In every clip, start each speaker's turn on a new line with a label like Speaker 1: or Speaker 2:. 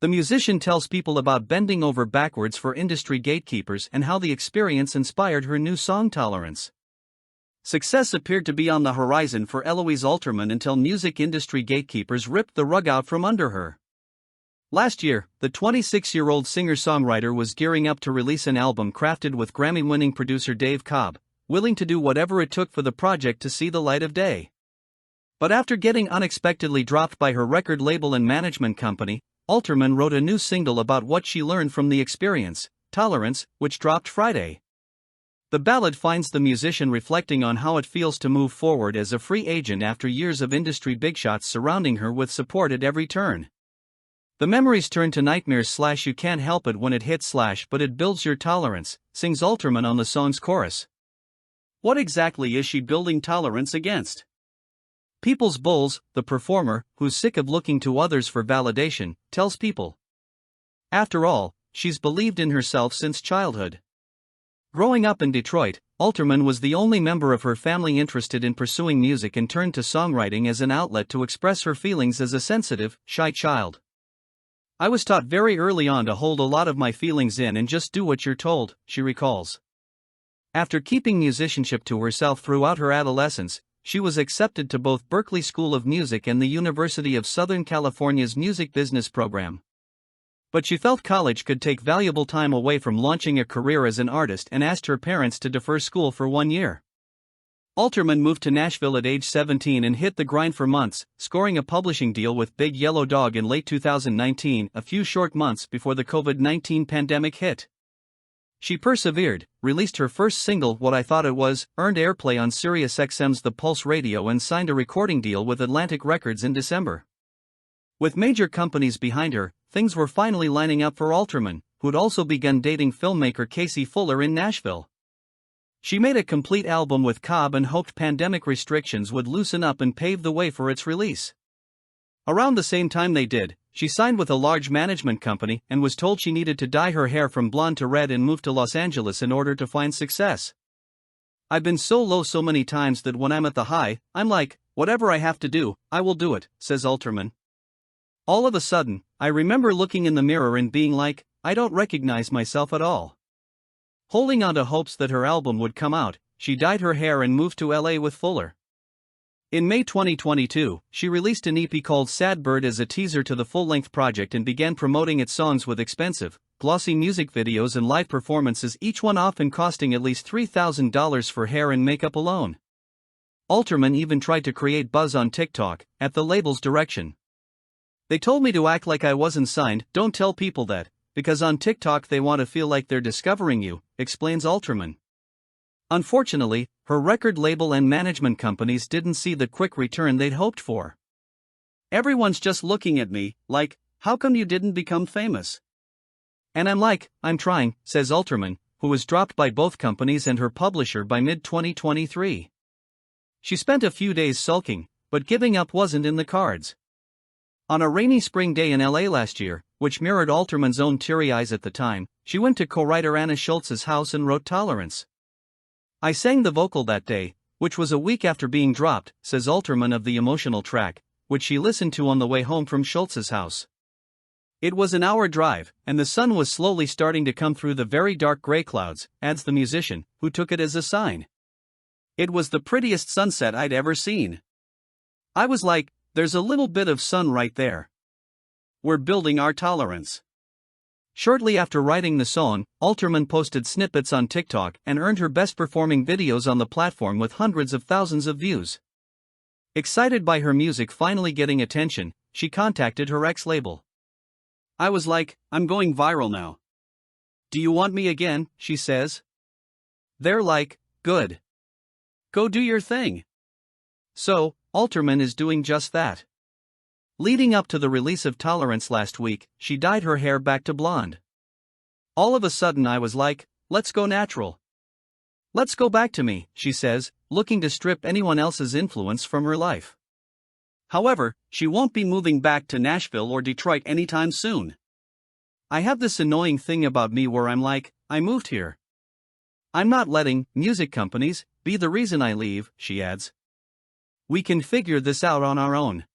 Speaker 1: The musician tells people about bending over backwards for industry gatekeepers and how the experience inspired her new song Tolerance. Success appeared to be on the horizon for Eloise Alterman until music industry gatekeepers ripped the rug out from under her. Last year, the 26-year-old singer-songwriter was gearing up to release an album crafted with Grammy-winning producer Dave Cobb, willing to do whatever it took for the project to see the light of day. But after getting unexpectedly dropped by her record label and management company, Alterman wrote a new single about what she learned from the experience, Tolerance, which dropped Friday. The ballad finds the musician reflecting on how it feels to move forward as a free agent after years of industry bigshots surrounding her with support at every turn. The memories turn to nightmares / you can't help it when it hits / but it builds your tolerance, sings Alterman on the song's chorus. What exactly is she building tolerance against? People's Bulls, the performer, who's sick of looking to others for validation, tells People. After all, she's believed in herself since childhood. Growing up in Detroit, Alterman was the only member of her family interested in pursuing music and turned to songwriting as an outlet to express her feelings as a sensitive, shy child. I was taught very early on to hold a lot of my feelings in and just do what you're told, she recalls. After keeping musicianship to herself throughout her adolescence, she was accepted to both Berklee School of Music and the University of Southern California's Music Business program. But she felt college could take valuable time away from launching a career as an artist and asked her parents to defer school for 1 year. Alterman moved to Nashville at age 17 and hit the grind for months, scoring a publishing deal with Big Yellow Dog in late 2019, a few short months before the COVID-19 pandemic hit. She persevered, released her first single What I Thought It Was, earned airplay on SiriusXM's The Pulse Radio and signed a recording deal with Atlantic Records in December. With major companies behind her, things were finally lining up for Alterman, who'd also begun dating filmmaker Casey Fuller in Nashville. She made a complete album with Cobb and hoped pandemic restrictions would loosen up and pave the way for its release. Around the same time they did, she signed with a large management company and was told she needed to dye her hair from blonde to red and move to Los Angeles in order to find success. I've been so low so many times that when I'm at the high, I'm like, whatever I have to do, I will do it, says Alterman. All of a sudden, I remember looking in the mirror and being like, I don't recognize myself at all. Holding on to hopes that her album would come out, she dyed her hair and moved to LA with Fuller. In May 2022, she released an EP called Sad Bird as a teaser to the full-length project and began promoting its songs with expensive, glossy music videos and live performances, each one often costing at least $3,000 for hair and makeup alone. Alterman even tried to create buzz on TikTok, at the label's direction. They told me to act like I wasn't signed, don't tell people that, because on TikTok they want to feel like they're discovering you, explains Alterman. Unfortunately, her record label and management companies didn't see the quick return they'd hoped for. Everyone's just looking at me, like, how come you didn't become famous? And I'm like, I'm trying, says Alterman, who was dropped by both companies and her publisher by mid-2023. She spent a few days sulking, but giving up wasn't in the cards. On a rainy spring day in LA last year, which mirrored Alterman's own teary eyes at the time, she went to co-writer Anna Schultz's house and wrote Tolerance. I sang the vocal that day, which was a week after being dropped, says Alterman of the emotional track, which she listened to on the way home from Schultz's house. It was an hour drive, and the sun was slowly starting to come through the very dark gray clouds, adds the musician, who took it as a sign. It was the prettiest sunset I'd ever seen. I was like, there's a little bit of sun right there. We're building our tolerance. Shortly after writing the song, Alterman posted snippets on TikTok and earned her best-performing videos on the platform with hundreds of thousands of views. Excited by her music finally getting attention, she contacted her ex-label. I was like, I'm going viral now. Do you want me again, she says. They're like, good. Go do your thing. So, Alterman is doing just that. Leading up to the release of Tolerance last week, she dyed her hair back to blonde. All of a sudden I was like, let's go natural. Let's go back to me, she says, looking to strip anyone else's influence from her life. However, she won't be moving back to Nashville or Detroit anytime soon. I have this annoying thing about me where I'm like, I moved here. I'm not letting music companies be the reason I leave, she adds. We can figure this out on our own.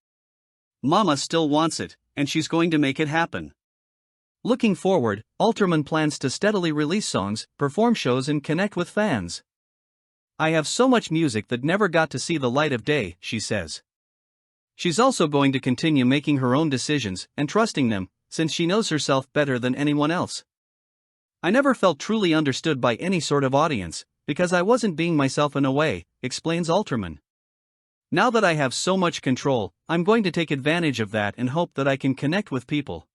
Speaker 1: Mama still wants it, and she's going to make it happen. Looking forward, Alterman plans to steadily release songs, perform shows, and connect with fans. "I have so much music that never got to see the light of day," she says. She's also going to continue making her own decisions and trusting them, since she knows herself better than anyone else. "I never felt truly understood by any sort of audience, because I wasn't being myself in a way," explains Alterman. "Now that I have so much control, I'm going to take advantage of that and hope that I can connect with people."